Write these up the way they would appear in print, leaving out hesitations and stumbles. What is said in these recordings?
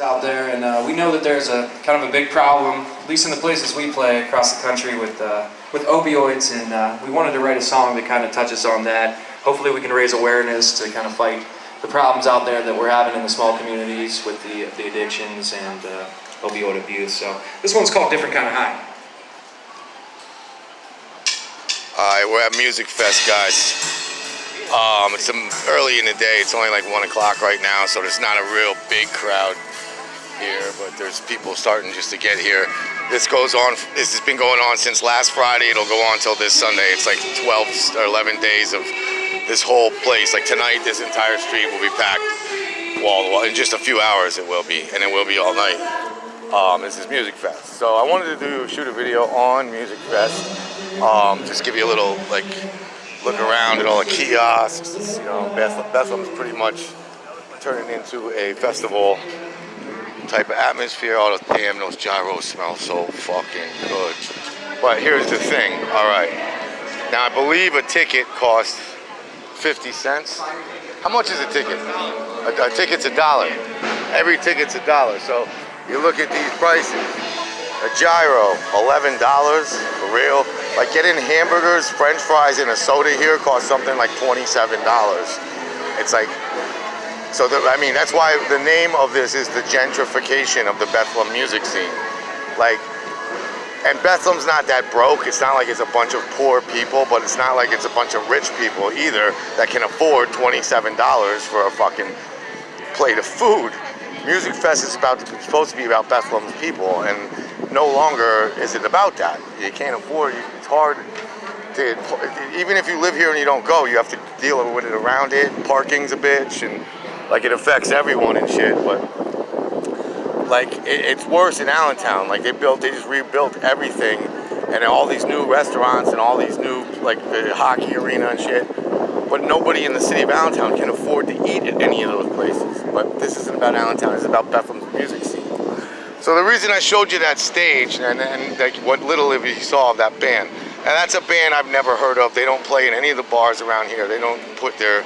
Out there, and we know that there's a kind of a big problem, at least in the places we play across the country, with opioids, and we wanted to write a song that kind of touches on that. Hopefully we can raise awareness to kind of fight the problems out there that we're having in the small communities with the addictions and opioid abuse. So this one's called Different Kind of High. Alright, we're at Music Fest, guys. It's early in the day. It's only like 1 o'clock right now, so there's not a real big crowd here, but there's people starting just to get here. This has been going on since last Friday. It'll go on till this Sunday. It's like 12 or 11 days of this whole place. Like tonight, this entire street will be packed wall to wall. In just a few hours it will be, and it will be all night. This is Music Fest. So I wanted to shoot a video on Music Fest. Just give you a little look around at all the kiosks. You know, Bethlehem's pretty much turning into a festival type of atmosphere. Oh, damn, those gyros smell so fucking good. But here's the thing, all right. Now, I believe a ticket costs 50 cents. How much is a ticket? A ticket's $1. Every ticket's $1. So you look at these prices. A gyro, $11 for real. Like getting hamburgers, French fries, and a soda here costs something like $27. It's like, so I mean, that's why the name of this is the gentrification of the Bethlehem music scene. Like, and Bethlehem's not that broke. It's not like it's a bunch of poor people, but it's not like it's a bunch of rich people either that can afford $27 for a fucking plate of food. Music Fest is supposed to be about Bethlehem's people, and no longer is it about that. You can't afford it. It's hard to, even if you live here and you don't go, you have to deal with it around it. Parking's a bitch, and like it affects everyone and shit. But like it's worse in Allentown. Like they just rebuilt everything, and all these new restaurants and all these new, like the hockey arena and shit. But nobody in the city of Allentown can afford to eat at any of those places. But this isn't about Allentown, it's about Bethlehem's music scene. So the reason I showed you that stage and like what little of you saw of that band, and that's a band I've never heard of. They don't play in any of the bars around here. They don't put their,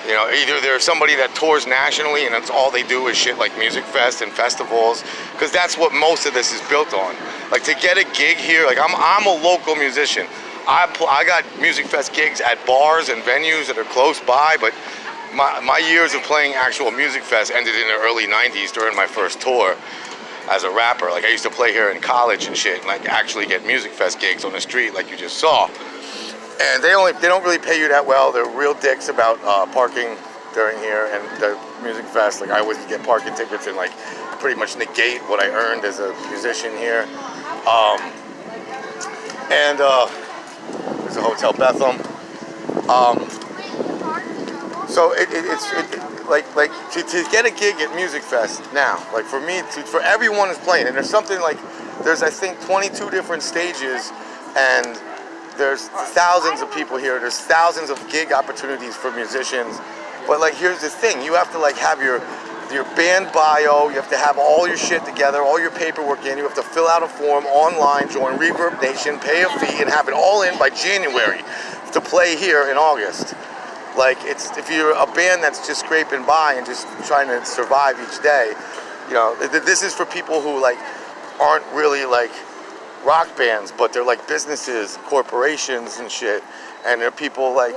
you know, either they're somebody that tours nationally and that's all they do is shit like Music Fest and festivals, because that's what most of this is built on. Like to get a gig here, like I'm a local musician. I got Music Fest gigs at bars and venues that are close by, but my years of playing actual Music Fest ended in the early 90s during my first tour as a rapper. Like I used to play here in college and shit, and like actually get Music Fest gigs on the street like you just saw. And they don't really pay you that well. They're real dicks about parking during here and the Music Fest. Like I always get parking tickets and like pretty much negate what I earned as a musician here. There's a Hotel Bethlehem. So it's like to get a gig at Music Fest now, like for me, for everyone who's playing, and there's something like, there's I think 22 different stages, and there's thousands of people here, there's thousands of gig opportunities for musicians. But like here's the thing, you have to like have your band bio, you have to have all your shit together, all your paperwork in, you have to fill out a form online, join Reverb Nation, pay a fee, and have it all in by January to play here in August. Like if you're a band that's just scraping by and just trying to survive each day, you know, this is for people who like aren't really like rock bands, but they're like businesses, corporations and shit. And there are people like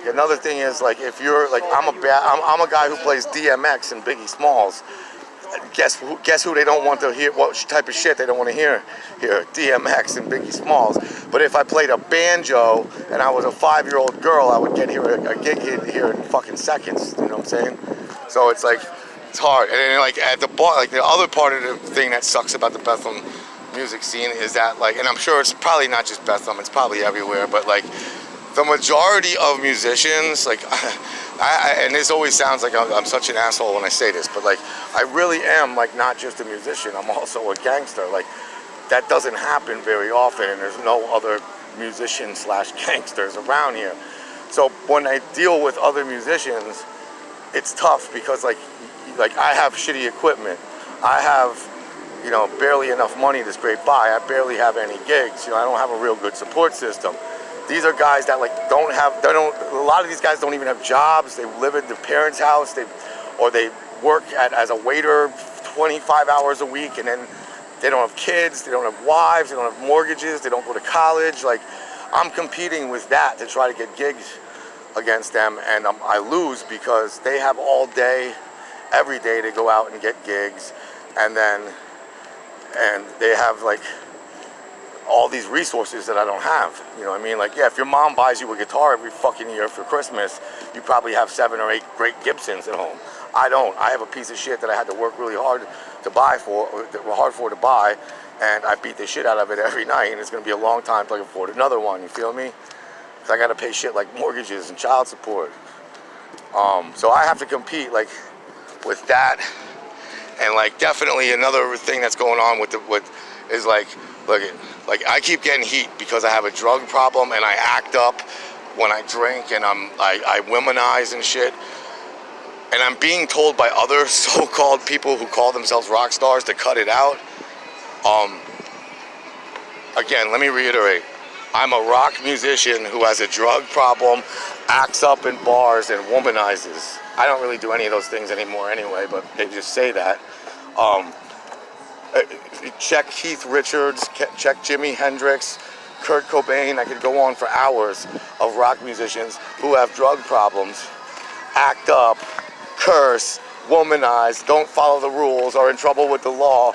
another thing is like if you're like I'm a guy who plays DMX and Biggie Smalls. Guess who they don't want to hear? What type of shit they don't want to hear? Here, DMX and Biggie Smalls. But if I played a banjo and I was a 5-year-old girl, I would get here a gig here in fucking seconds. You know what I'm saying? So it's like it's hard. And then like at the bar, like the other part of the thing that sucks about the Bethlehem music scene is that like, and I'm sure it's probably not just Bethlehem, it's probably everywhere, but like the majority of musicians, like and this always sounds like I'm such an asshole when I say this, but like I really am like not just a musician, I'm also a gangster. Like that doesn't happen very often, and there's no other musicians / gangsters around here. So when I deal with other musicians, it's tough because like I have shitty equipment, I have, you know, barely enough money to scrape by. I barely have any gigs. You know, I don't have a real good support system. These are guys that like a lot of these guys don't even have jobs. They live in their parents' house. They work as a waiter 25 hours a week, and then they don't have kids, they don't have wives, they don't have mortgages, they don't go to college. Like, I'm competing with that to try to get gigs against them, and I lose because they have all day, every day to go out and get gigs, and they have like all these resources that I don't have. You know what I mean? Like, yeah, if your mom buys you a guitar every fucking year for Christmas, you probably have 7 or 8 great Gibsons at home. I don't. I have a piece of shit that I had to work really hard to buy to buy, and I beat the shit out of it every night, and it's gonna be a long time till I can afford another one. You feel me? Because I gotta pay shit like mortgages and child support. So I have to compete like with that, and like definitely another thing that's going on is like, look, like I keep getting heat because I have a drug problem and I act up when I drink, and I womanize and shit. And I'm being told by other so-called people who call themselves rock stars to cut it out. Again, let me reiterate. I'm a rock musician who has a drug problem, acts up in bars, and womanizes. I don't really do any of those things anymore anyway, but they just say that. Check Keith Richards, check Jimi Hendrix, Kurt Cobain. I could go on for hours of rock musicians who have drug problems, act up, curse, womanize, don't follow the rules, are in trouble with the law.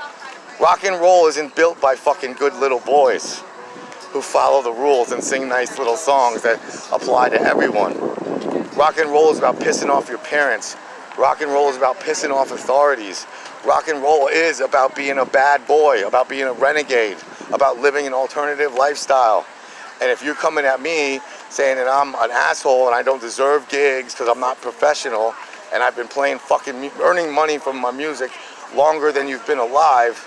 Rock and roll isn't built by fucking good little boys who follow the rules and sing nice little songs that apply to everyone. Rock and roll is about pissing off your parents. Rock and roll is about pissing off authorities. Rock and roll is about being a bad boy, about being a renegade, about living an alternative lifestyle. And if you're coming at me saying that I'm an asshole and I don't deserve gigs because I'm not professional, and I've been playing earning money from my music longer than you've been alive,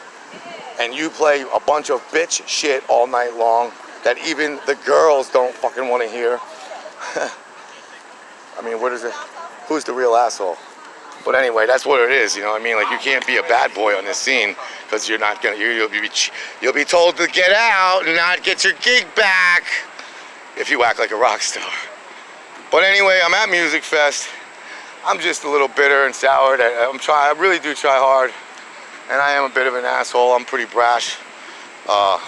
and you play a bunch of bitch shit all night long that even the girls don't fucking want to hear. I mean, what is it? Who's the real asshole? But anyway, that's what it is, you know what I mean? Like, you can't be a bad boy on this scene because you're not gonna. You'll be told to get out and not get your gig back if you act like a rock star. But anyway, I'm at Music Fest. I'm just a little bitter and soured. I really do try hard, and I am a bit of an asshole. I'm pretty brash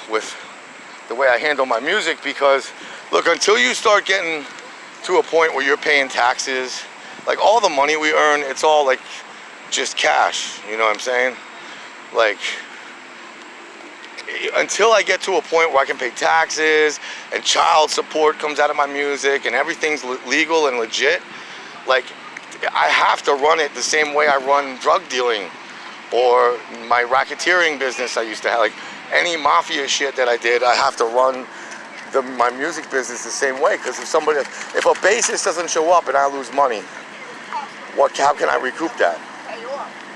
with the way I handle my music because, look, until you start getting to a point where you're paying taxes, like all the money we earn, it's all like just cash, you know what I'm saying? Like, until I get to a point where I can pay taxes and child support comes out of my music and everything's legal and legit, like, I have to run it the same way I run drug dealing or my racketeering business I used to have. Like, any mafia shit that I did, I have to run my music business the same way. Because if a bassist doesn't show up and I lose money, how can I recoup that?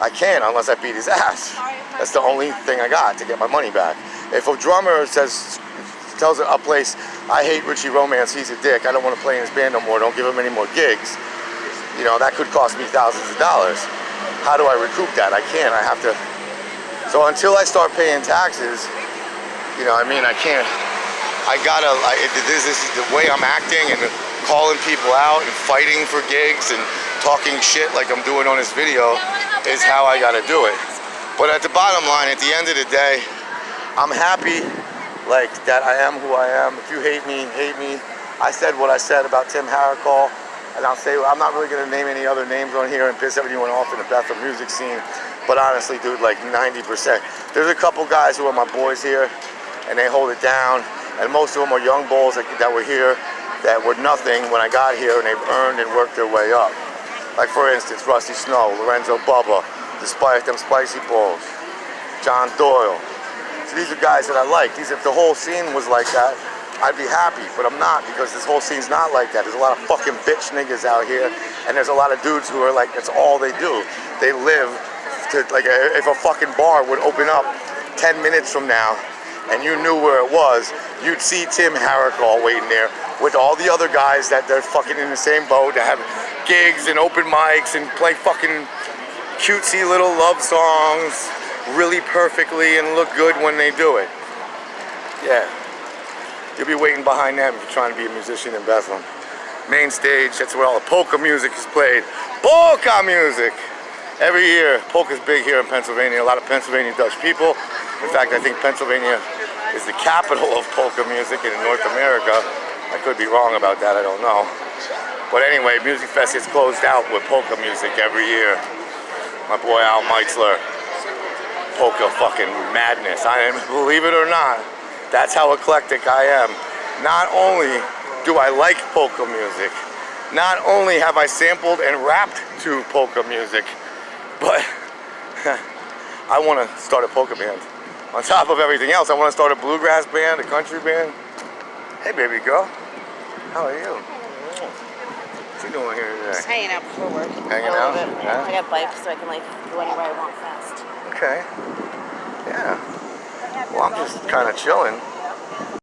I can't unless I beat his ass. That's the only thing I got to get my money back. If a drummer tells a place, I hate Richie Romance, he's a dick, I don't want to play in his band no more, don't give him any more gigs, you know, that could cost me thousands of dollars. How do I recoup that? I can't. I have to. So until I start paying taxes, you know, I mean, I can't. This is the way I'm acting and calling people out and fighting for gigs and talking shit like I'm doing on this video is how I got to do it. But at the bottom line, at the end of the day, I'm happy, like, that I am who I am. If you hate me, hate me. I said what I said about Tim Haricall. And I'll say, I'm not really going to name any other names on here and piss anyone off in the Bethel music scene. But honestly, dude, like 90%. There's a couple guys who are my boys here, and they hold it down. And most of them are young bulls that were here, that were nothing when I got here, and they've earned and worked their way up. Like, for instance, Rusty Snow, Lorenzo Bubba, Despite Them Spicy Balls, John Doyle. So these are guys that I like. If the whole scene was like that, I'd be happy, but I'm not, because this whole scene's not like that. There's a lot of fucking bitch niggas out here, and there's a lot of dudes who are like, that's all they do. They live to, like, if a fucking bar would open up 10 minutes from now, and you knew where it was, you'd see Tim Haricall waiting there with all the other guys that they're fucking in the same boat, that have gigs and open mics and play fucking cutesy little love songs really perfectly and look good when they do it. Yeah. You'll be waiting behind them if you're trying to be a musician in Bethlehem. Main stage, that's where all the polka music is played. Polka music! Every year, polka's big here in Pennsylvania. A lot of Pennsylvania Dutch people. In fact, I think Pennsylvania is the capital of polka music in North America. I could be wrong about that, I don't know. But anyway, Music Fest is closed out with polka music every year. My boy Al Meitzler, polka fucking madness. Believe it or not, that's how eclectic I am. Not only do I like polka music, not only have I sampled and rapped to polka music, but I want to start a polka band. On top of everything else, I want to start a bluegrass band, a country band. Hey, baby girl. How are you? What you doing here today? Just hanging out before work. Hanging out? Yeah. I got bikes so I can like go anywhere I want fast. Okay. Yeah. Well, I'm just kind of chilling.